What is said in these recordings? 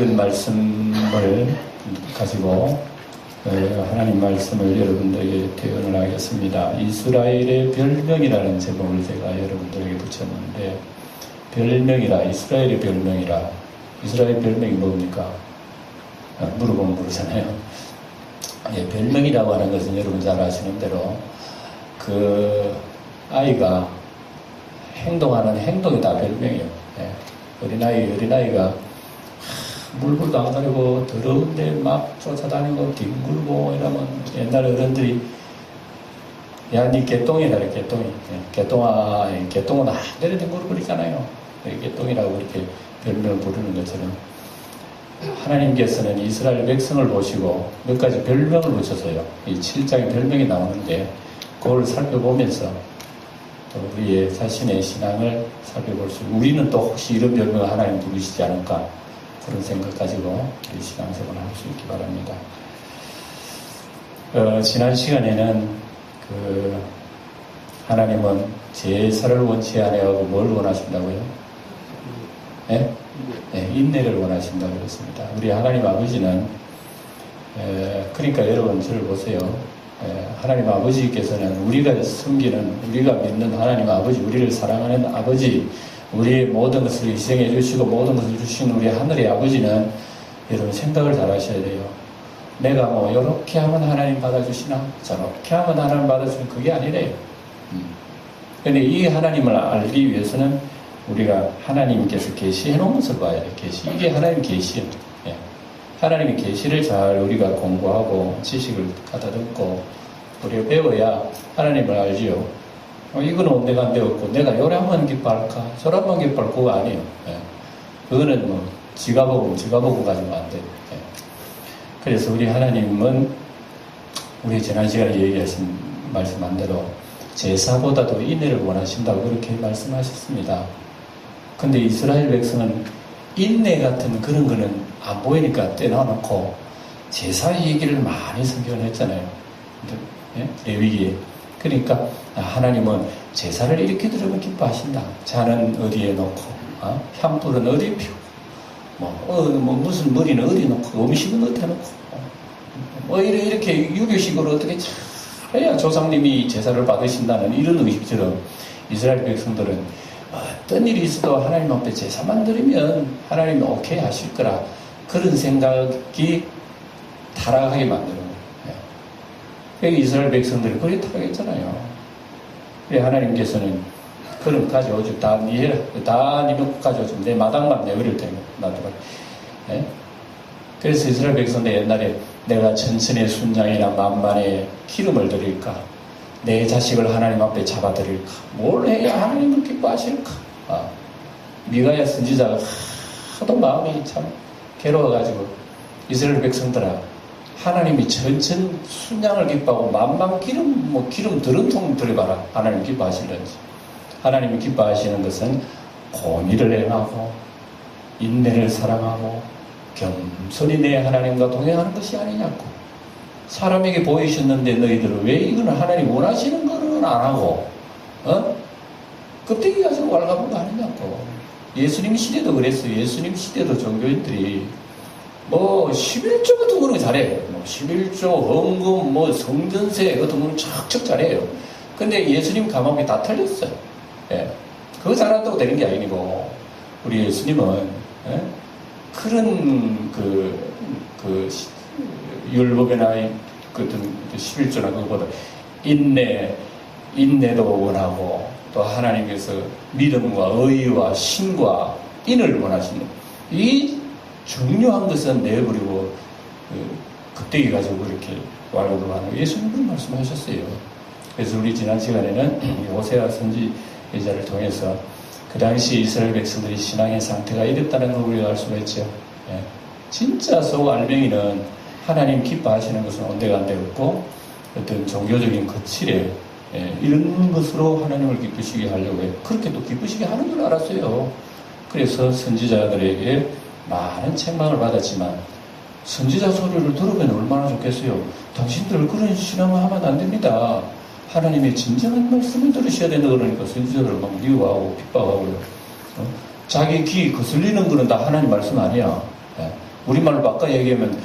읽은 말씀을 가지고 하나님 말씀을 여러분들에게 대언을 하겠습니다. 이스라엘의 별명이라는 제목을 제가 여러분들에게 붙였는데, 별명이라, 이스라엘의 별명이라. 이스라엘 별명이 뭡니까? 물어보면 모르잖아요. 예, 별명이라고 하는 것은 여러분 잘 아시는 대로 그 아이가 행동하는 행동이 다 별명이에요. 예, 어린아이가 물불도 안 가리고 더러운데 막 쫓아다니고 뒹굴고 이러면 옛날 어른들이 야, 니 개똥이다, 개똥이. 개똥은 내려 뒹굴고 그러잖아요. 개똥이라고 이렇게 별명을 부르는 것처럼 하나님께서는 이스라엘 백성을 보시고 몇 가지 별명을 붙여서요. 이 7장에 별명이 나오는데 그걸 살펴보면서 또 우리의 자신의 신앙을 살펴볼 수 있고, 우리는 또 혹시 이런 별명을 하나님 부르시지 않을까, 그런 생각 가지고 우리 신앙생활을 할 수 있기 바랍니다. 지난 시간에는 하나님은 제사를 원치 아니하고 뭘 원하신다고요? 네? 네, 인내를 원하신다고 그랬습니다. 우리 하나님 아버지는 그러니까 여러분 저를 보세요. 하나님 아버지께서는 우리가 섬기는, 우리가 믿는 하나님 아버지, 우리를 사랑하는 아버지, 우리의 모든 것을 희생해 주시고 모든 것을 주신 우리 하늘의 아버지는 여러분 생각을 잘 하셔야 돼요. 내가 뭐 이렇게 하면 하나님 받아주시나, 저렇게 하면 하나님 받아주시나, 그게 아니래요. 그런데 이 하나님을 알기 위해서는 우리가 하나님께서 계시해 놓은 것을 봐야 돼요. 계시. 이게 하나님 계시예요. 예. 하나님의 계시를 잘 우리가 공부하고 지식을 가다듬고 우리가 배워야 하나님을 알지요. 이거는 내가 안 배웠고 내가 요라만 기뻐할까 저라만 기뻐할 그거 아니에요. 예. 그거는 뭐 지가 보고 가지고 안 돼요. 예. 그래서 우리 하나님은 우리 지난 시간에 얘기하신 말씀한 대로 제사보다도 인내를 원하신다고 그렇게 말씀하셨습니다. 근데 이스라엘 백성은 인내 같은 그런 거는 안 보이니까 떼놔놓고 제사 얘기를 많이 성경을 했잖아요. 예? 레위기에. 그러니까 하나님은 제사를 이렇게 들으면 기뻐하신다. 잔은 어디에 놓고, 향불은 어디에 피우고, 무슨 머리는 어디에 놓고, 음식은 어디에 놓고, 이렇게 유교식으로 어떻게 해야 조상님이 제사를 받으신다는 이런 의식처럼 이스라엘 백성들은 어떤 일이 있어도 하나님 앞에 제사만 드리면 하나님이 오케이 하실 거라, 그런 생각이 타락하게 만드는 거예요. 그러니까 이스라엘 백성들이 그렇게 타락했잖아요. 그래 하나님께서는 그럼 가져오지, 다 니해라, 다 니면 가져오지, 내 마당만 내버릴 테니까 놔두라. 네? 그래서 이스라엘 백성들 옛날에 내가 천천의 순양이나 만만의 기름을 드릴까, 내 자식을 하나님 앞에 잡아드릴까, 뭘 해야 하나님을 기뻐하실까. 미가야 선지자가 하도 마음이 참 괴로워가지고 이스라엘 백성들아, 하나님이 천천 순양을 기뻐하고 만만 기름 드럼통 드려봐라, 하나님 기뻐하실는지. 하나님이 기뻐하시는 것은 공의를 행하고 인내를 사랑하고 겸손히 내 하나님과 동행하는 것이 아니냐고. 사람에게 보이셨는데 너희들은 왜 이거는 하나님 원하시는 거는 안 하고 껍데기 가지고 왈가분 거 아니냐고. 예수님 시대도 그랬어요. 예수님 시대도 종교인들이 11조 같은 거는 잘해. 11조, 헌금, 성전세 같은 거는 척척 잘해요. 근데 예수님 감옥이 다 틀렸어요. 예. 그거 잘한다고 되는 게 아니고, 우리 예수님은, 그런, 율법이나, 11조나 그거보다 인내도 원하고, 또 하나님께서 믿음과 의와 신과 인을 원하시는, 이 중요한 것은 내버리고 껍데기 가지고 이렇게 왈가분하는 예수님은 말씀하셨어요. 그래서 우리 지난 시간에는 호세아 선지자를 통해서 그 당시 이스라엘 백성들이 신앙의 상태가 이랬다는 걸 우리가 알 수가 있죠. 예. 진짜 속 알맹이는 하나님 기뻐하시는 것은 온데간데 없고 어떤 종교적인 거칠에 이런 것으로 하나님을 기쁘시게 하려고 해요. 그렇게 또 기쁘시게 하는 줄 알았어요. 그래서 선지자들에게 많은 책망을 받았지만 선지자 소리를 들으면 얼마나 좋겠어요. 당신들 그런 신앙을 하면 안 됩니다. 하나님의 진정한 말씀을 들으셔야 된다 그러니까 선지자들을 막 미워하고 핍박하고요. 자기 귀 거슬리는 거는 다 하나님 말씀 아니야. 우리말로 바꿔 얘기하면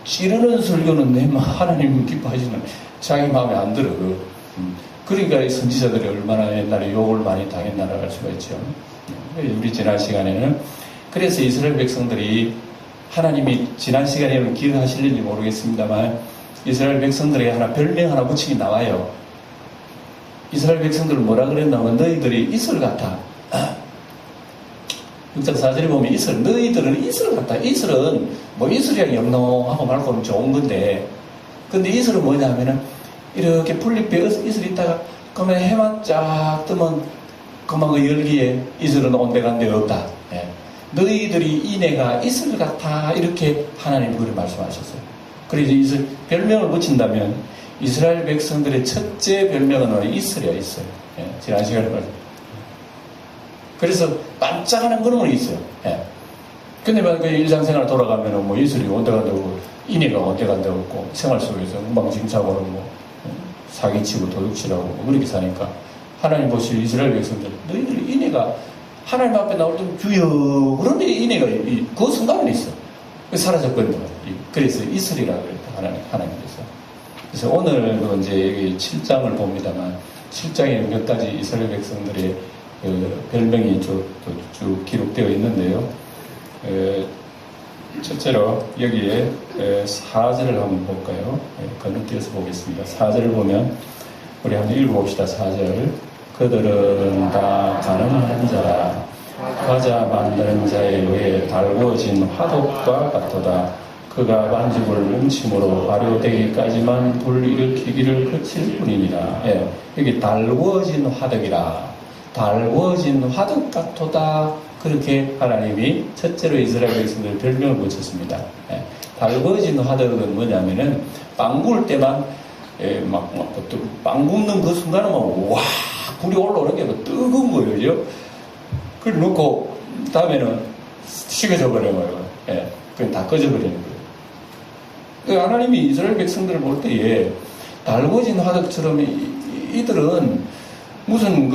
찌르는 설교는 내 하나님 기뻐하시는 자기 마음에 안 들어. 그러니까 이 선지자들이 얼마나 옛날에 욕을 많이 당했나를 알 수가 있죠. 우리 지난 시간에는 그래서 이스라엘 백성들이 하나님이 지난 시간에는 기억하실는지 모르겠습니다만 이스라엘 백성들에게 하나 별명 하나 붙이기 나와요. 이스라엘 백성들은 뭐라 그랬냐면 너희들이 이슬 같아. 6장 4절에 보면 이슬, 너희들은 이슬 같다. 이슬은 뭐 이슬이랑 영롱하고 말고는 좋은 건데, 근데 이슬은 뭐냐면은 이렇게 풀잎에 이슬이 있다가 그러면 해만 쫙 뜨면 그만 그 열기에 이슬은 온데간데 없다. 예. 너희들이 이내가 이슬 같아. 이렇게 하나님 그렇게 말씀하셨어요. 그래서 이슬 별명을 붙인다면 이스라엘 백성들의 첫째 별명은 이슬이야, 이슬. 예. 지난 시간에 말했죠. 그래서 반짝하는 그런 있어요. 예. 근데 그 일상생활 돌아가면은 뭐 이슬이 온데간데고 이내가 온데간데고 없고 생활 속에서 엉망진창으로 뭐 사기치고 도둑질하고 뭐 그렇게 사니까 하나님 보실 이스라엘 백성들 너희들이 이내가 하나님 앞에 나올 때 주여 그런데 이내가 그 순간에 있어. 사라졌거든요. 그래서 이슬이라고 그랬다 하나님께서. 그래서 오늘도 이제 여기 7장을 봅니다만 7장에 몇 가지 이스라엘 백성들의 별명이 쭉 기록되어 있는데요. 첫째로 여기에 4절을 한번 볼까요? 건너뛰어서 보겠습니다. 4절을 보면 우리 한번 읽어봅시다. 4절. 그들은 다 가늠한 자라 과자 만드는 자에 의해 달구어진 화덕과 같도다. 그가 반죽을 음침으로 발효되기까지만 불 일으키기를 그칠 뿐이니라. 예, 여기 달구어진 화덕이라. 달구어진 화덕 같도다. 그렇게 하나님이 첫째로 이스라엘 백성들 별명을 붙였습니다. 예, 달구어진 화덕은 뭐냐면은 빵 구울 때만 빵 굽는 그 순간은 와 불이 올라오는 게 뜨거운 거예요. 그걸 넣고 다음에는 식어져 버려요. 예, 그건 다 꺼져버리는 거예요. 하나님이 이스라엘 백성들을 볼 때에 달구어진 화덕처럼 이들은 무슨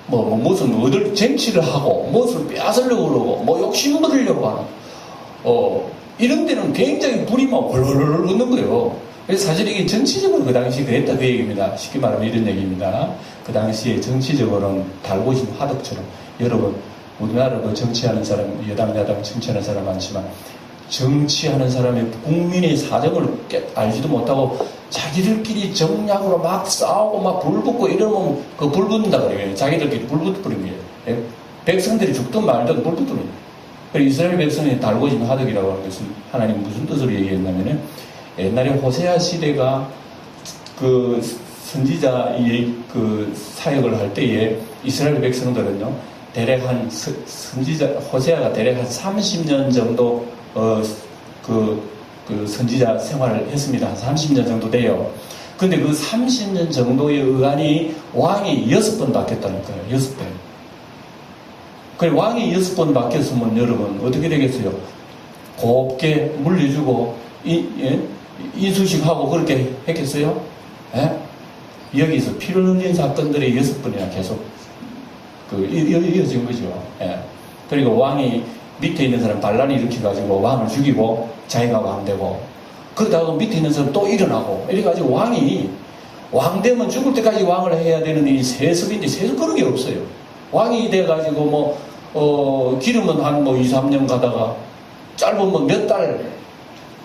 무슨 어딜 쟁취를 하고 무엇을 빼앗으려고 그러고 뭐 욕심 부리려고 하는 이런 데는 굉장히 불이 막 헐헐헐 웃는 거예요. 그래서 사실 이게 정치적으로 그 당시 그랬다 그 얘기입니다. 쉽게 말하면 이런 얘기입니다. 그 당시에 정치적으로는 달구어진 화덕처럼 여러분 우리나라 그 정치하는 사람 여당 야당 정치하는 사람 많지만 정치하는 사람이 국민의 사정을 알지도 못하고 자기들끼리 정략으로 막 싸우고 막 불 붙고 이러면 그 불 붙는다 그래요. 자기들끼리 불 붙어버린 거예요. 백성들이 죽든 말든 불 붙는 거예요. 그래서 이스라엘 백성이 달구어진 화덕이라고 하는 것은 하나님 무슨 뜻으로 얘기했냐면은 옛날에 호세아 시대가 그 선지자의 그 사역을 할 때에 이스라엘 백성들은요 대략 한 선지자 호세아가 대략 한 30년 정도 그 선지자 생활을 했습니다. 한 30년 정도 돼요. 근데 그 30년 정도의 의관이 왕이 6번 바뀌었다는 거예요. 6번. 그 왕이 6번 바뀌었으면 여러분 어떻게 되겠어요? 곱게 물려주고 인수식하고 그렇게 했겠어요? 예? 여기서 피를 흘린 사건들이 6번이나 계속 이어진 거죠. 예. 그리고 왕이 밑에 있는 사람 반란을 일으켜가지고 왕을 죽이고 자기가 왕 되고 그러다가 밑에 있는 사람 또 일어나고 이래가지고 왕 되면 죽을 때까지 왕을 해야 되는 이 세습인데 세습 그런 게 없어요. 왕이 돼가지고 기르면 한 2, 3년 가다가 짧으면 몇 달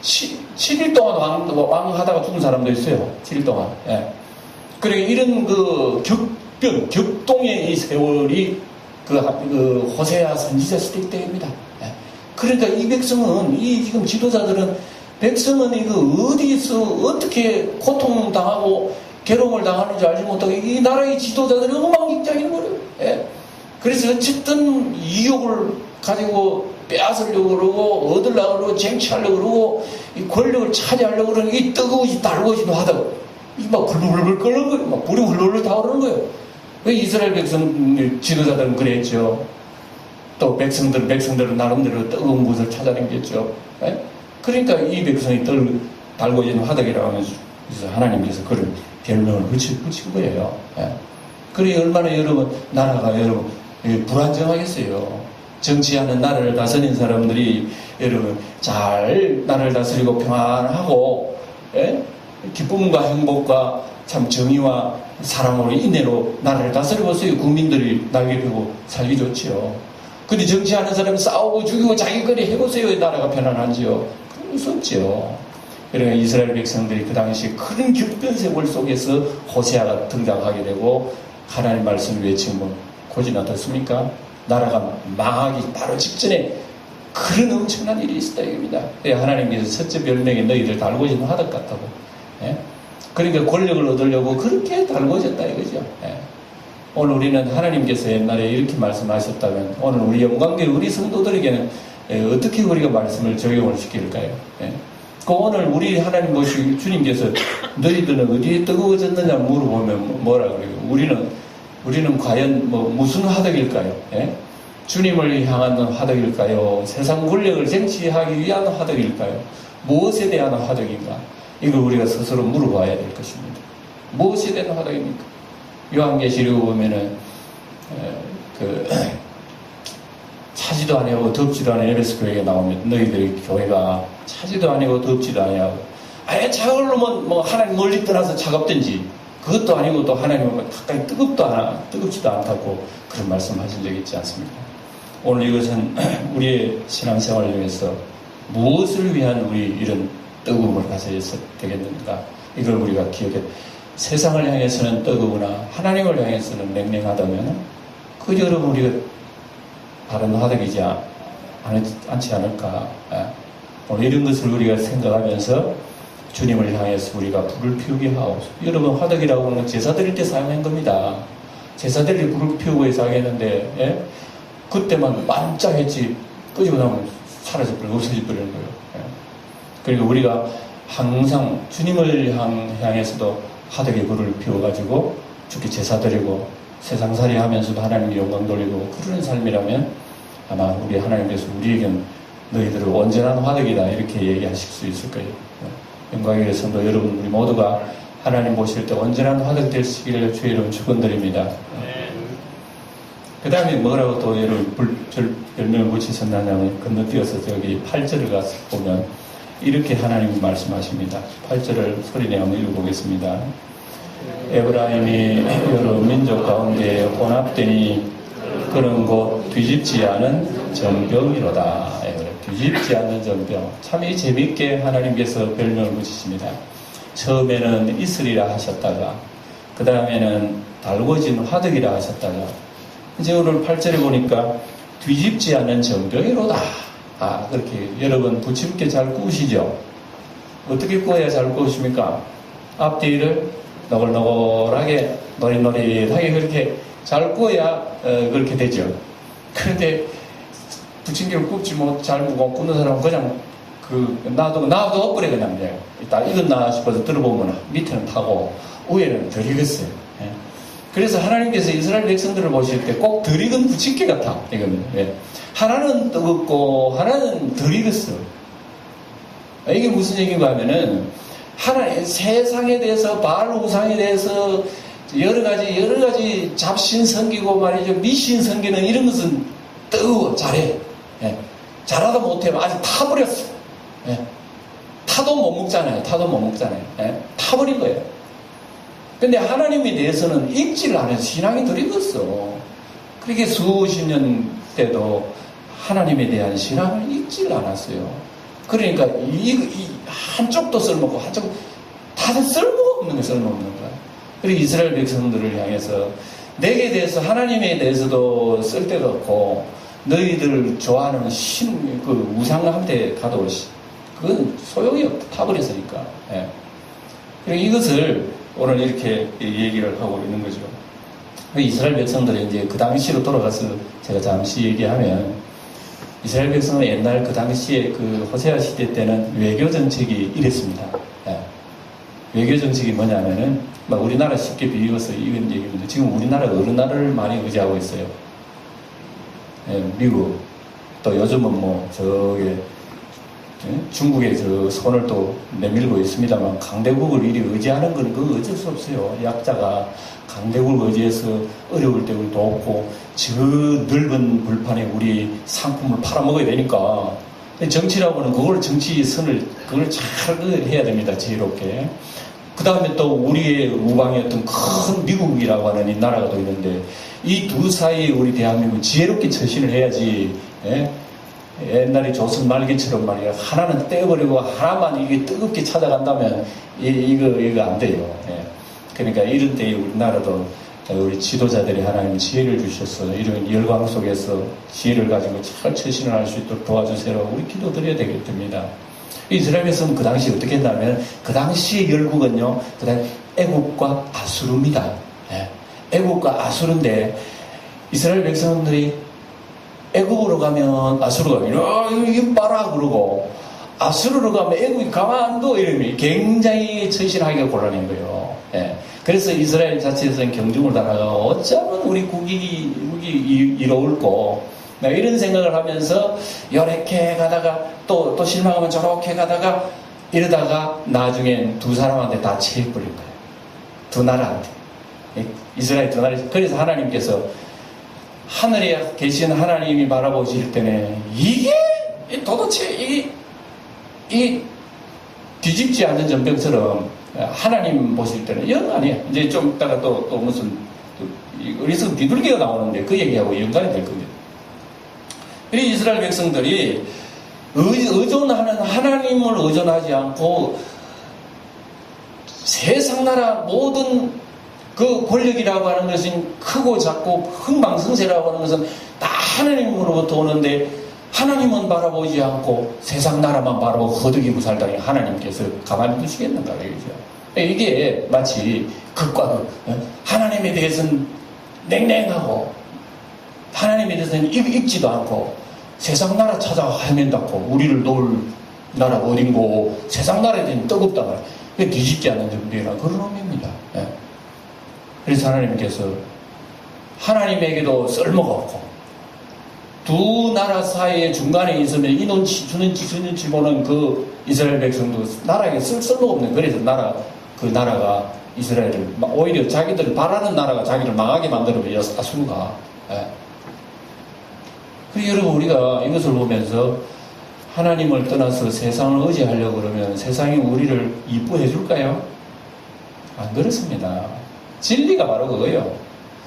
7일 동안 왕 하다가 죽은 사람도 있어요. 7일 동안. 예. 그러니까 이런 격동의 이 세월이 호세아 선지자 시대 때입니다. 예. 그러니까 이 백성은, 지금 지도자들은 백성은 어디서 어떻게 고통당하고 괴로움을 당하는지 알지 못하고 이 나라의 지도자들은 엉망진창인 거예요. 예. 그래서 어쨌든 이욕을 가지고 빼앗으려고 그러고 얻으려고 그러고 쟁취하려고 그러고 이 권력을 차지하려고 그러는 이 뜨거워지 달구어진 화덕 막 훌훌훌 끓는 거예요. 막 불이 훌훌훌 타오르는 거예요. 이스라엘 백성 지도자들은 그랬죠. 또 백성들은 나름대로 뜨거운 곳을 찾아다녔겠죠. 예? 그러니까 이 백성이 달구어진 화덕이라고 하면서 하나님께서 그런 별명을 붙인 거예요. 예? 그래 얼마나 나라가 불안정하겠어요. 정치하는 나라를 다스리는 사람들이 여러분 잘 나라를 다스리고 평안하고 기쁨과 행복과 참 정의와 사랑으로 인내로 나라를 다스리고 있어요. 국민들이 날개 펴고 살기 좋지요. 근데 정치하는 사람이 싸우고 죽이고 자기거리 해보세요. 나라가 편안한지요? 그럴 수 없지요. 그러니까 이스라엘 백성들이 그 당시 큰 격변세월 속에서 호세아가 등장하게 되고 하나님 말씀을 외치면 고지나 됐습니까? 나라가 망하기 바로 직전에 그런 엄청난 일이 있었다 이겁니다. 하나님께서 첫째 별명에 너희들 달궈진 화덕 같다고. 그러니까 권력을 얻으려고 그렇게 달궈졌다 이거죠. 오늘 우리는 하나님께서 옛날에 이렇게 말씀하셨다면 오늘 우리 영광교회 우리 성도들에게는 어떻게 우리가 말씀을 적용을 시킬까요? 그 오늘 우리 하나님 보시고 주님께서 너희들은 어디에 뜨거워졌느냐 물어보면 뭐라 그래요? 우리는 과연 무슨 화덕일까요? 주님을 향한 화덕일까요? 세상 권력을 쟁취하기 위한 화덕일까요? 무엇에 대한 화덕인가? 이걸 우리가 스스로 물어봐야 될 것입니다. 무엇에 대한 화덕입니까? 요한계시록 보면은 차지도 아니하고 덥지도 않은 에베소 교회가 나오면 너희들의 교회가 차지도 아니고 덥지도 아니하고 아예 차가울로면 하나님 멀리 떠나서 차갑든지 그것도 아니고 또 하나님은 가까이 뜨겁지도 않다고 그런 말씀하신 적이 있지 않습니까? 오늘 이것은 우리의 신앙생활을 위해서 무엇을 위한 우리 이런 뜨거움을 가져야 되겠는가? 이걸 우리가 기억해. 세상을 향해서는 뜨거우나 하나님을 향해서는 냉랭하다면 그저 여러분 우리가 바른 화덕이지 않지 않을까? 오늘 이런 것을 우리가 생각하면서 주님을 향해서 우리가 불을 피우게 하옵소서. 여러분 화덕이라고 하는 건 제사 드릴 때 사용한 겁니다. 제사 드릴 때 불을 피우고 해서 하겠는데 그때만 반짝했지 끄지고 나면 사라져버리고 없어져버리는 거예요. 그리고 우리가 항상 주님을 향해서도 화덕의 불을 피워가지고 주께 제사 드리고 세상살이 하면서도 하나님께 영광 돌리고 그러는 삶이라면 아마 우리 하나님께서 우리에겐 너희들을 온전한 화덕이다 이렇게 얘기하실 수 있을 거예요. 영광의 성도 여러분 우리 모두가 하나님 보실 때 온전한 화덕 되시기를 주의 이름 축원드립니다. 그 다음에 뭐라고 또 여러분 별명을 붙이셨나냐면 건너뛰어서 저기 8절을 가서 보면 이렇게 하나님이 말씀하십니다. 8절을 소리내어 읽어보겠습니다. 에브라임이 여러 민족 가운데 혼합되니 그는 곧 뒤집지 않은 정병이로다. 뒤집지 않는 정병. 참 이 재미있게 하나님께서 별명을 붙이십니다. 처음에는 이슬이라 하셨다가 그 다음에는 달궈진 화덕이라 하셨다가 이제 오늘 8절에 보니까 뒤집지 않는 정병이로다. 그렇게 여러분 부침개 잘 구우시죠? 어떻게 구워야 잘 구우십니까? 앞뒤를 노골노골하게 노릿노릿하게 그렇게 잘 구워야 그렇게 되죠. 그런데 부침개를 굽지 잘 굽는 사람은 그냥 나도 엎그래 그냥 일단 익었나 싶어서 들어보면 밑에는 타고 위에는 덜 익었어요. 그래서 하나님께서 이스라엘 백성들을 보실 때 꼭 덜 익은 부침개 같아. 이거는. 하나는 뜨겁고 하나는 덜 익었어. 이게 무슨 얘기인가 하면은 하나님 세상에 대해서 바알 우상에 대해서 여러 가지 잡신 섬기고 말이죠. 미신 섬기는 이런 것은 뜨거워 잘해. 잘하다 못하면 아직 타버렸어. 타도 못 먹잖아요. 타버린 거예요. 근데 하나님에 대해서는 읽지를 않아서 신앙이 덜 익었어. 그렇게 수십 년 때도 하나님에 대한 신앙을 읽지를 않았어요. 그러니까 한쪽도 쓸모없고 한쪽 다들 쓸모없는 거야. 그리고 이스라엘 백성들을 향해서 내게 대해서 하나님에 대해서도 쓸데가 없고 너희들 좋아하는 우상한테 가도 그건 소용이 없다. 타버렸으니까. 그리고 이것을 오늘 이렇게 얘기를 하고 있는 거죠. 이스라엘 백성들이 이제 그 당시로 돌아가서 제가 잠시 얘기하면 이스라엘 백성은 옛날 그 당시에 그 호세아 시대 때는 외교 정책이 이랬습니다. 외교 정책이 뭐냐면은 우리나라 쉽게 비유해서 이런 얘기입니다. 지금 우리나라가 어느 나라를 많이 의지하고 있어요. 미국 또 요즘은 중국에 저 손을 또 내밀고 있습니다만 강대국을 이리 의지하는 건 그거 어쩔 수 없어요. 약자가 강대국을 의지해서 어려울 때 우리 돕고 저 넓은 불판에 우리 상품을 팔아먹어야 되니까 정치라고는 그걸 정치 선을 그걸 잘 해야 됩니다. 지혜롭게. 그 다음에 또 우리의 우방이었던 큰 미국이라고 하는 이 나라가 또 있는데 이 두 사이에 우리 대한민국 지혜롭게 처신을 해야지. 예? 옛날에 조선 말기처럼 말이야 하나는 떼어버리고 하나만 이게 뜨겁게 찾아간다면 이거 안 돼요. 예. 그러니까 이런 때에 우리나라도 우리 지도자들이 하나님 지혜를 주셔서 이런 열광 속에서 지혜를 가지고 잘 처신을 할 수 있도록 도와주세요. 우리 기도드려야 되겠습니다. 이스라엘 백성은 그 당시 어떻게 했냐면 그 당시의 열국은요 그다음 애국과 아수르입니다. 예. 애국과 아수르인데 이스라엘 백성들이 애국으로 가면 아수르가 이거 봐라 그러고 아수르로 가면 애국이 가만 안 둬 이러면 굉장히 처신하기가 곤란한 거예요. 예. 그래서 이스라엘 자체에서는 경중을 달아가 어쩌면 우리 국익이 이로울고 이런 생각을 하면서 이렇게 가다가 또 실망하면 저렇게 가다가 이러다가 나중엔 두 사람한테 다 체해버린 거예요. 두 나라한테. 이스라엘 두 나라. 그래서 하나님께서 하늘에 계신 하나님이 바라보실 때는 이게 도대체 이 뒤집지 않는 전병처럼 하나님 보실 때는 영 아니야. 이제 좀 이따가 또 무슨 어리석은 비둘기가 나오는데 그 얘기하고 연관이 될 겁니다. 이 이스라엘 백성들이 의존하는 하나님을 의존하지 않고 세상 나라 모든 그 권력이라고 하는 것은 크고 작고 흥망성쇠라고 하는 것은 다 하나님으로부터 오는데 하나님은 바라보지 않고 세상 나라만 바라보고 허덕이고 살다니 하나님께서 가만히 두시겠는가 그러죠. 이게 마치 극과 극. 하나님에 대해서는 냉랭하고 하나님에 대해서는 읽지도 않고 세상 나라 찾아 헤맨다고 우리를 놓을 나라가 어딘고 세상 나라에 대한 뜨겁다가 뒤집지 않는 점들이나 그런 의미입니다. 그래서 하나님께서 하나님에게도 쓸모가 없고 두 나라 사이에 중간에 있으면 이 눈치 주는치 보는 그 이스라엘 백성도 나라에게 쓸모가 없는 그래서 그 나라가 이스라엘을 오히려 자기들 바라는 나라가 자기를 망하게 만들어버려 아수르가. 그리고 여러분 우리가 이것을 보면서 하나님을 떠나서 세상을 의지하려고 그러면 세상이 우리를 이뻐해 줄까요? 안 그렇습니다. 진리가 바로 그거예요.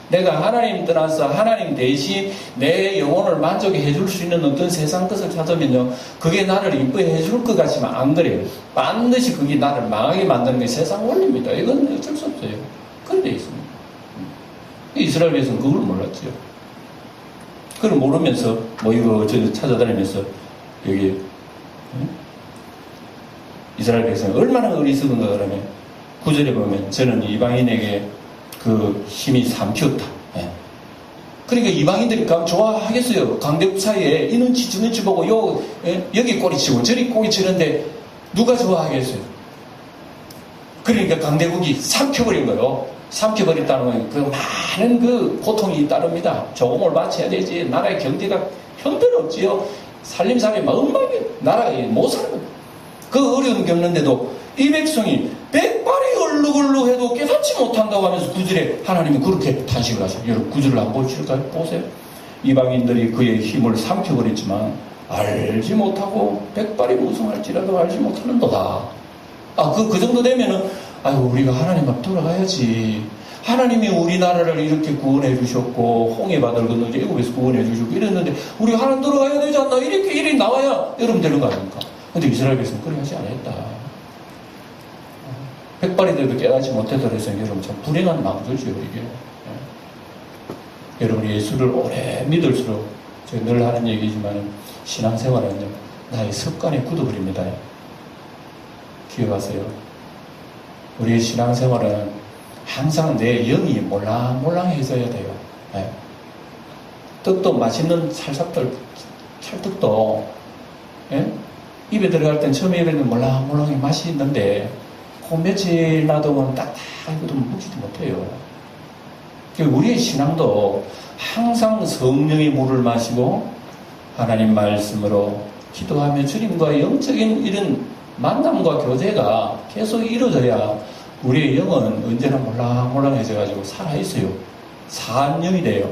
내가 하나님 떠나서 하나님 대신 내 영혼을 만족해 줄 수 있는 어떤 세상 것을 찾으면요 그게 나를 이뻐해 줄 것 같지만 안 그래요. 반드시 그게 나를 망하게 만드는 게 세상 원리입니다. 이건 어쩔 수 없어요. 그런 데 있습니다. 이스라엘에서는 그걸 몰랐죠. 그걸 모르면서 이거 찾아다니면서 여기 이스라엘 백성이 얼마나 어리석은가 그러면 9절에 보면 저는 이방인에게 그 힘이 삼켰다. 그러니까 이방인들이 가면 좋아하겠어요. 강대국 사이에 이 눈치 저 눈치 보고 여기 꼬리치고 저리 꼬리치는데 누가 좋아하겠어요. 그러니까 강대국이 삼켜버린 거예요. 삼켜버렸다는 건 그 많은 그 고통이 따릅니다. 조공을 바쳐야 되지. 나라의 경제가 형편없지요. 살림살이 엉망이 나라가 못 사는 거예요. 그 어려움 겪는데도 이 백성이 백발이 얼룩얼룩 해도 깨닫지 못한다고 하면서 구절에 하나님이 그렇게 탄식을 하셔요. 여러분 구절을 한번 보실까요? 보세요. 이방인들이 그의 힘을 삼켜버렸지만 알지 못하고 백발이 무성할지라도 알지 못하는도다. 그 정도 되면은 우리가 하나님 앞 돌아가야지. 하나님이 우리나라를 이렇게 구원해 주셨고 홍해바다를 건너 애굽에서 구원해 주셨고 이랬는데 우리가 하나님 돌아가야 되지 않나? 이렇게 나와야 여러분 되는 거 아닙니까? 근데 이스라엘 백성은 그래 하지 않았다. 백발이 돼도 깨닫지 못했다고 해서 여러분 참 불행한 망조죠 이게. 여러분 예수를 오래 믿을수록 제가 늘 하는 얘기지만 신앙생활은요 나의 습관에 굳어버립니다. 기억하세요. 우리의 신앙생활은 항상 내 영이 몰랑몰랑해져야 돼요. 떡도 맛있는 찰떡도 입에 들어갈 땐 처음에 입에는 몰랑몰랑이 맛이 있는데 그 며칠 놔두면 딱딱하고도 먹지도 못해요. 우리의 신앙도 항상 성령의 물을 마시고 하나님 말씀으로 기도하며 주님과 영적인 이런 만남과 교제가 계속 이루어져야 우리의 영은 언제나 몰랑몰랑해져가지고 살아있어요. 사한 영이 돼요.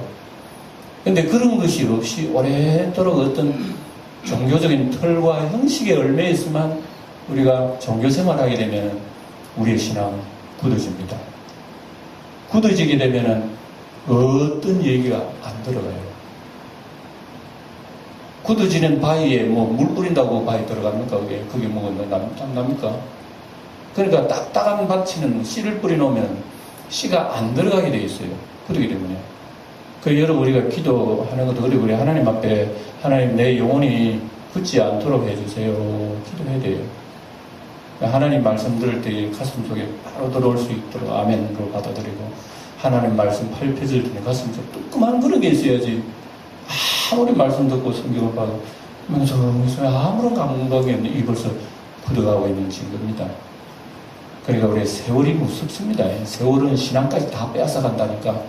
근데 그런 것이 없이 오래도록 어떤 종교적인 틀과 형식에 얽매 있으면 우리가 종교 생활하게 되면 우리의 신앙은 굳어집니다. 굳어지게 되면 어떤 얘기가 안 들어가요. 굳어지는 바위에 물 뿌린다고 바위 들어갑니까? 그게 납니까? 그러니까 딱딱한 밭에는 씨를 뿌려놓으면 씨가 안 들어가게 돼 있어요. 그러기 때문에. 여러분, 우리가 기도하는 것도 어려고 우리 하나님 앞에 하나님 내 영혼이 굳지 않도록 해주세요. 기도해야 돼요. 하나님 말씀 들을 때 가슴 속에 바로 들어올 수 있도록 아멘으로 받아들이고, 하나님 말씀 팔펴질 때 가슴 속에 뜨끔한 그런 게 있어야지. 아무리 말씀 듣고 성경을 봐도 멍성멍성 아무런 감각이 없는 이 벌써 굳어가고 있는 증거입니다. 그러니까 우리 세월이 무섭습니다. 세월은 신앙까지 다 빼앗아 간다니까.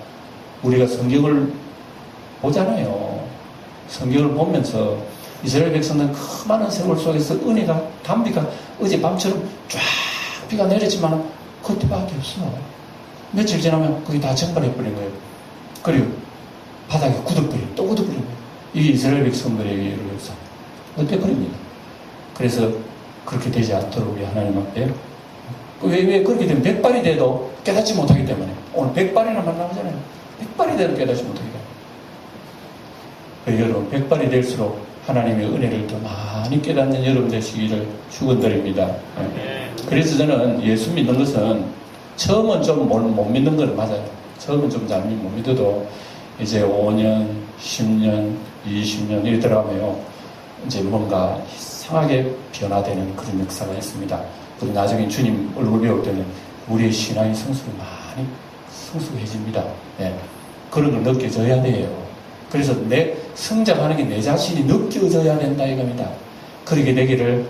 우리가 성경을 보잖아요. 성경을 보면서 이스라엘 백성들은 그 많은 세월 속에서 은혜가, 단비가 어젯밤처럼 쫙 비가 내렸지만 그때밖에 없어. 며칠 지나면 그게 다 증발해버린 거예요. 그리고 바닥에 굳어버리고 또 굳어버리고, 이게 이스라엘 백성들에게 이르러서 어때버립니다. 그래서 그렇게 되지 않도록 우리 하나님 앞에, 왜 그렇게 되면 100발이 돼도 깨닫지 못하기 때문에, 오늘 100발이나 만나보잖아요. 100발이 돼도 깨닫지 못하기 때문에. 여러분, 100발이 될수록 하나님의 은혜를 더 많이 깨닫는 여러분 되시기를 축원드립니다. 그래서 저는 예수 믿는 것은 처음은 좀 못 믿는 건 맞아요. 처음은 좀 잘 못 믿어도 이제 5년, 10년, 20년 이렇게 들어가면요, 이제 뭔가 이상하게 변화되는 그런 역사가 있습니다. 그리고 나중에 주님 얼굴 배울 때는 우리의 신앙의 성숙이 많이 성숙해집니다. 네. 그런 걸 느껴져야 돼요. 그래서 내 성장하는 게 내 자신이 느껴져야 된다 이겁니다. 그렇게 되기를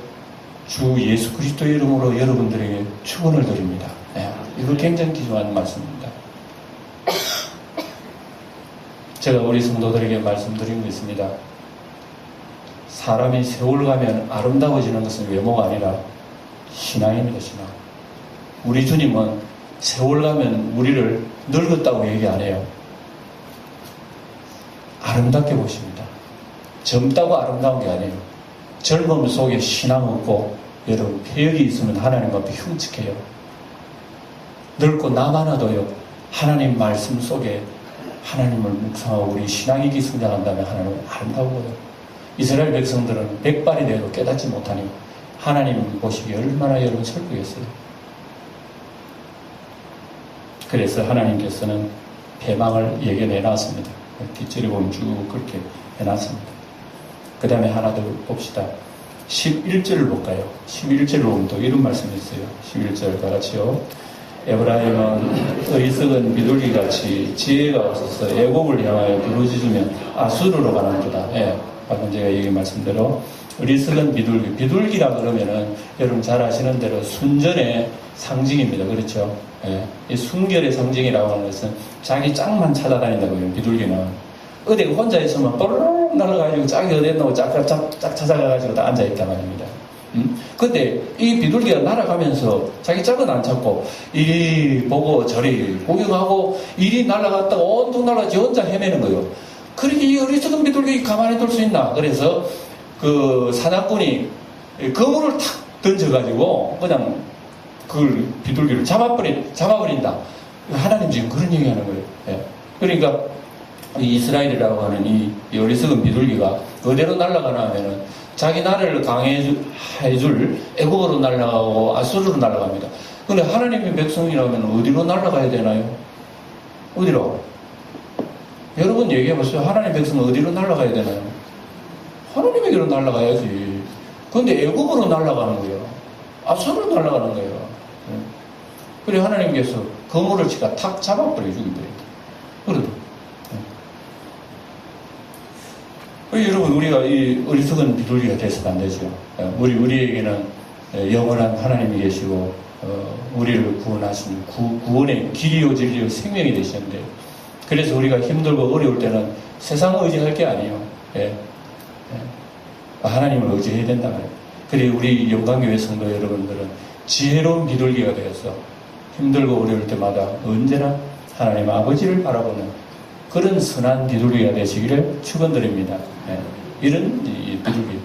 주 예수 그리스도의 이름으로 여러분들에게 축원을 드립니다. 네. 이거 굉장히 귀중한 말씀입니다. 제가 우리 성도들에게 말씀드린 게 있습니다. 사람이 세월 가면 아름다워지는 것은 외모가 아니라 신앙입니다. 신앙. 우리 주님은 세월 가면 우리를 늙었다고 얘기 안 해요. 아름답게 보십니다. 젊다고 아름다운 게 아니에요. 젊음 속에 신앙 없고 여러분 폐역이 있으면 하나님 앞에 흉측해요. 늙고 나만아도요, 하나님 말씀 속에 하나님을 묵상하고 우리 신앙이 성장한다면 하나님은 아름다워요. 이스라엘 백성들은 100발이 돼도 깨닫지 못하니 하나님 보시기에 얼마나 여러분 슬프겠어요. 그래서 하나님께서는 패망을 예견해 놨습니다. 뒷줄에 보면 쭉 그렇게 해놨습니다. 그 다음에 하나 더 봅시다. 11절을 볼까요? 11절을 보면 또 이런 말씀이 있어요. 11절 다 같이요. 에브라임은 어리석은 비둘기같이 지혜가 없어서 애곡을 향하여 부르짖으면 아수르로 가는도다. 예, 방금 제가 얘기 말씀대로 어리석은 비둘기. 비둘기라 그러면은 여러분 잘 아시는 대로 순전의 상징입니다. 그렇죠? 예, 이 순결의 상징이라고 하는 것은 자기 짝만 찾아다닌다고요. 비둘기는 어디 혼자 있으면 뽀르륵 날아가지고 짝이 어디 있나고 짝 찾아가가지고 다 앉아있단 말입니다. 근데 이 비둘기가 날아가면서 자기 짝은 안 찾고 이리 보고 저리 구경하고 이리 날아갔다가 온통 날아가지 혼자 헤매는 거예요. 그렇게 이 어리석은 비둘기 가만히 둘 수 있나? 그래서 그 사냥꾼이 거물을 탁 던져가지고 그냥 그걸 비둘기를 잡아버린다. 하나님 지금 그런 얘기하는 거예요. 예. 그러니까 이 이스라엘이라고 하는 이 어리석은 비둘기가 어디로 날아가나 하면은 자기 나라를 강해줄 애국으로 날아가고 아수르로 날아갑니다. 그런데 하나님의 백성이라면 어디로 날아가야 되나요? 어디로? 여러분 얘기해보세요. 하나님의 백성은 어디로 날아가야 되나요? 하나님에게로 날아가야지. 그런데 애국으로 날아가는 거예요. 아수르로 날아가는 거예요. 그래 하나님께서 거물을 치가 탁 잡아버려 죽이버려요. 그래도 여러분 우리가 이 어리석은 비둘기가 돼서는 안 되죠. 우리에게는 영원한 하나님이 계시고 우리를 구원하신 구원의 길이요 진리요 생명이 되시는데, 그래서 우리가 힘들고 어려울 때는 세상 의지할 게 아니에요. 예. 하나님을 의지해야 된다 말이에요. 그리고 우리 영광교회 성도 여러분들은 지혜로운 비둘기가 되어서 힘들고 어려울 때마다 언제나 하나님 아버지를 바라보는 그런 선한 비둘기가 되시기를 축원드립니다. 네. 이런 비둘기.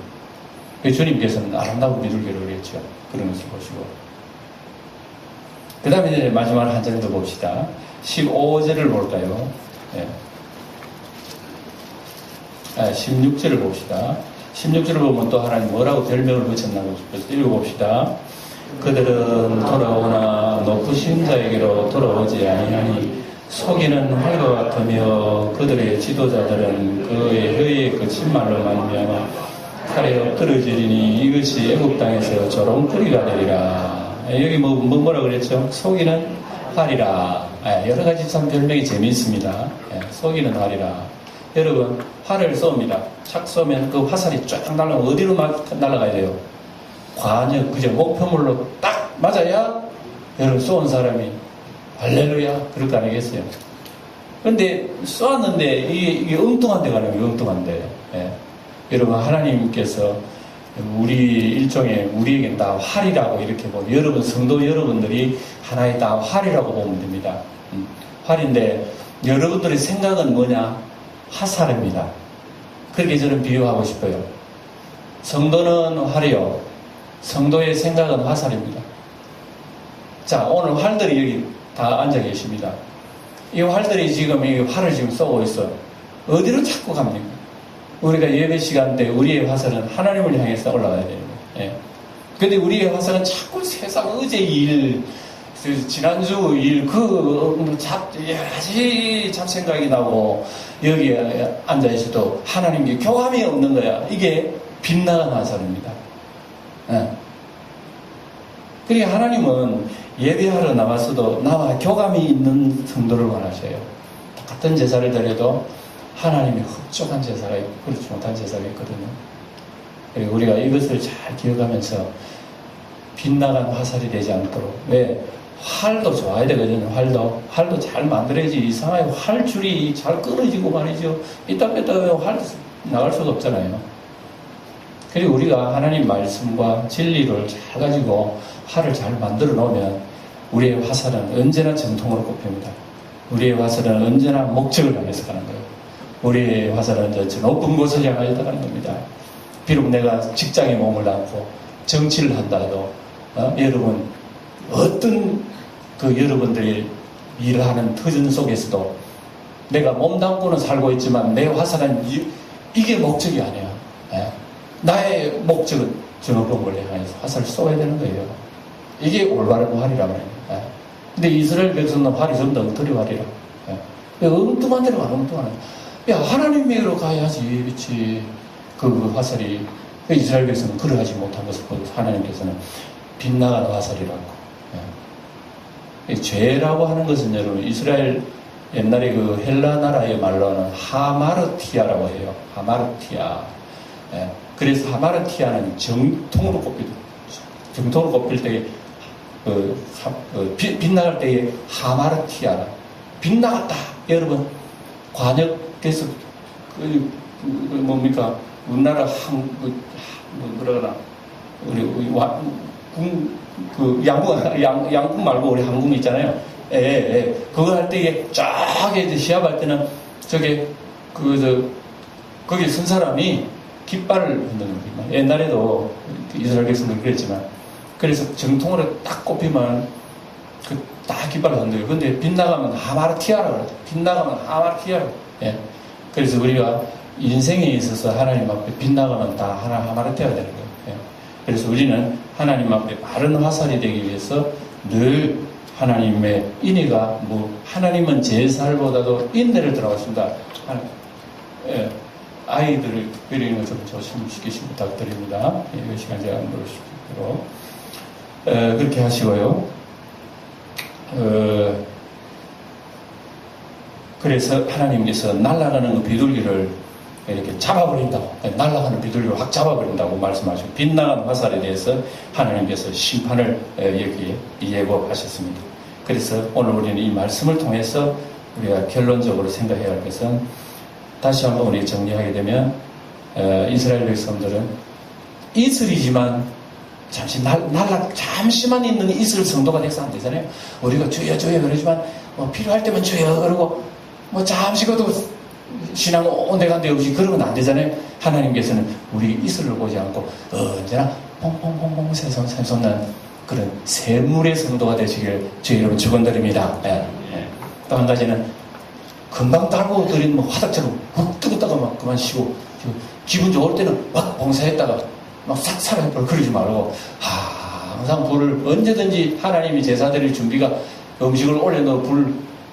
주님께서는 아름다운 비둘기를 그랬죠. 그런 것을 보시고. 그 다음에 이제 마지막 한 장 더 봅시다. 15절을 볼까요? 네. 16절을 봅시다. 16절을 보면 또 하나님 뭐라고 별명을 붙였나고 싶어서 읽어봅시다. 그들은 돌아오나 높으신 자에게로 돌아오지 아니하니 속이는 활과 같으며 그들의 지도자들은 그의 혀에 거친 말로 말미암아 칼에 엎드러지리니 이것이 애국 땅에서 조롱거리가 되리라. 여기 뭐라 그랬죠? 속이는 활이라. 여러 가지 참 별명이 재미있습니다. 속이는 활이라. 여러분 활을 쏩니다. 착 쏘면 그 화살이 쫙 날아가면 어디로 날아가야 돼요? 관역, 그죠? 목표물로 딱 맞아야 여러분 쏜 사람이 할렐루야 그럴 거 아니겠어요? 그런데 쏘았는데 이게 엉뚱한 데 가는 거예요. 엉뚱한 데. 여러분 하나님께서 우리 일종의 우리에게 다 활이라고 이렇게 보면 여러분 성도 여러분들이 하나의 다 활이라고 보면 됩니다. 활인데 여러분들의 생각은 뭐냐? 화살입니다. 그렇게 저는 비유하고 싶어요. 성도는 활이요. 성도의 생각은 화살입니다. 자, 오늘 활들이 여기 다 앉아 계십니다. 이 활들이 지금 이 활을 지금 쏘고 있어. 어디로 자꾸 갑니까? 우리가 예배 시간 때 우리의 화살은 하나님을 향해서 올라가야 돼요. 근데 우리의 화살은 자꾸 세상 어제 일, 지난주 일, 여러 가지 잡생각이 나고, 여기에 앉아있어도 하나님께 교감이 없는 거야. 이게 빗나간 화살입니다. 그러니까 하나님은 예배하러 나왔어도 나와 교감이 있는 성도를 원하셔요. 같은 제사를 드려도 하나님이 흡족한 제사가 있고 그렇지 못한 제사가 있거든요. 그리고 우리가 이것을 잘 기억하면서 빗나간 화살이 되지 않도록. 왜? 활도 좋아야 되거든요. 활도 잘 만들어야지. 이상하게 활줄이 잘 끊어지고 말이죠. 삐딱삐딱 활 나갈 수가 없잖아요. 그리고 우리가 하나님 말씀과 진리를 잘 가지고 활을 잘 만들어 놓으면 우리의 화살은 언제나 정통으로 꼽힙니다. 우리의 화살은 언제나 목적을 향해서 가는 거예요. 우리의 화살은 저 높은 곳을 향하여 가는 겁니다. 비록 내가 직장에 몸을 담고 정치를 한다 해도 여러분 어떤 여러분들이 일하는 터전 속에서도 내가 몸 담고는 살고 있지만 내 화살은 이게 목적이 아니야. 나의 목적은 저 높은 곳을 향해서 화살을 쏘아야 되는 거예요. 이게 올바른 활이란 말이에요. 근데 이스라엘 백성은 활이 전부 다 엉터리 활이라. 엉뚱한 데로 가는 엉뚱한 데. 야, 하나님에게로 가야지. 그치. 그 화살이. 이스라엘 백성은 그러하지 못한 것을 보고 하나님께서는 빗나가는 화살이라고. 죄라고 하는 것은 여러분, 이스라엘 옛날에 그 헬라 나라의 말로는 하마르티아라고 해요. 하마르티아. 그래서 하마르티아는 정통으로 꼽히죠. 정통으로 꼽힐 때, 빗나갈 때에 하마르티아라. 빗나갔다. 여러분, 관역에서, 뭡니까? 우리나라 뭐라나, 양궁 말고 우리 항공 있잖아요. 그거 할 때 쫙 시합할 때는 거기 쓴 사람이 깃발을 흔드는 거예요. 옛날에도 이스라엘 백성들 그랬지만, 그래서 정통으로 딱 꼽히면 딱 깃발을 흔들어요. 근데 빗나가면 하마르티아라고 그러죠. 빗나가면 하마르티아라고. 그래서 우리가 인생에 있어서 하나님 앞에 빗나가면 다 하마르티아가 되는 거예요. 그래서 우리는 하나님 앞에 바른 화살이 되기 위해서 늘 하나님의 인애가 하나님은 제살보다도 인내를 들어가신다. 아이들을 특별히 좀 조심시키시 부탁드립니다. 이 시간 제가 안 그러시도록 그렇게 하시고요. 그래서 하나님께서 날아가는 그 비둘기를 이렇게 잡아버린다고, 날아가는 비둘기를 확 잡아버린다고 말씀하시고, 빗나간 화살에 대해서 하나님께서 심판을 여기에 예고하셨습니다. 그래서 오늘 우리는 이 말씀을 통해서 우리가 결론적으로 생각해야 할 것은, 다시 한번 우리 정리하게 되면, 이스라엘 백성들은 이슬이지만 잠시 잠시만 있는 이슬 성도가 돼서 안 되잖아요. 우리가 주여 주여 그러지만 뭐 필요할 때만 주여 그러고 뭐 잠시 그도 신앙 온데간데 없이 그러면 안 되잖아요. 하나님께서는 우리 이슬을 보지 않고 언제나 퐁퐁퐁퐁 샘솟는 그런 샘물의 성도가 되시길 주의 이름으로 축원드립니다. 또 한 가지는 금방 달고 들인 뭐 화덕처럼 훅 뜨겁다가 막 그만 쉬고 기분 좋을 때는 막 봉사했다가 막 싹 사라져버려. 그러지 말고 항상 불을 언제든지 하나님이 제사 드릴 준비가 음식을 올려놓은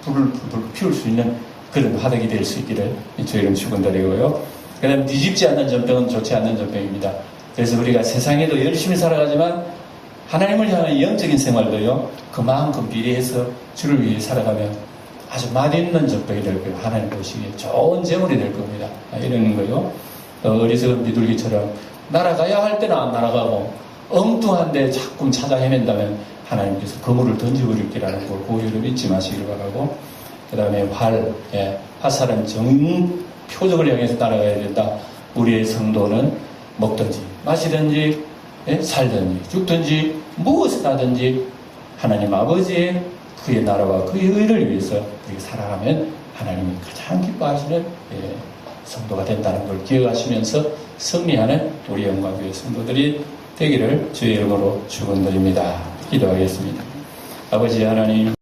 불을 피울 수 있는 그런 화덕이 될 수 있기를 주의 이름 축원드리고요. 그 다음에 뒤집지 않는 전병은 좋지 않는 전병입니다. 그래서 우리가 세상에도 열심히 살아가지만 하나님을 향한 영적인 생활도요 그만큼 비례해서 주를 위해 살아가면 아주 맛있는 전병이 될 거예요. 하나님 보시기에 좋은 제물이 될 겁니다. 이러는 거요. 어리석은 비둘기처럼 날아가야 할 때는 안 날아가고 엉뚱한데 자꾸 찾아 헤맨다면 하나님께서 그물을 던져버릴기라는 걸 고의를 잊지 마시기를 바라고, 그 다음에 화살은 표적을 향해서 따라가야 된다. 우리의 성도는 먹든지 마시든지 살든지 죽든지 무엇을 하든지 하나님 아버지의 그의 나라와 그의 의를 위해서 우리가 살아가면 하나님이 가장 기뻐하시는 성도가 된다는 걸 기억하시면서 승리하는 우리 영광교회 성도들이 되기를 주의 이름으로 축원드립니다. 기도하겠습니다. 아버지 하나님,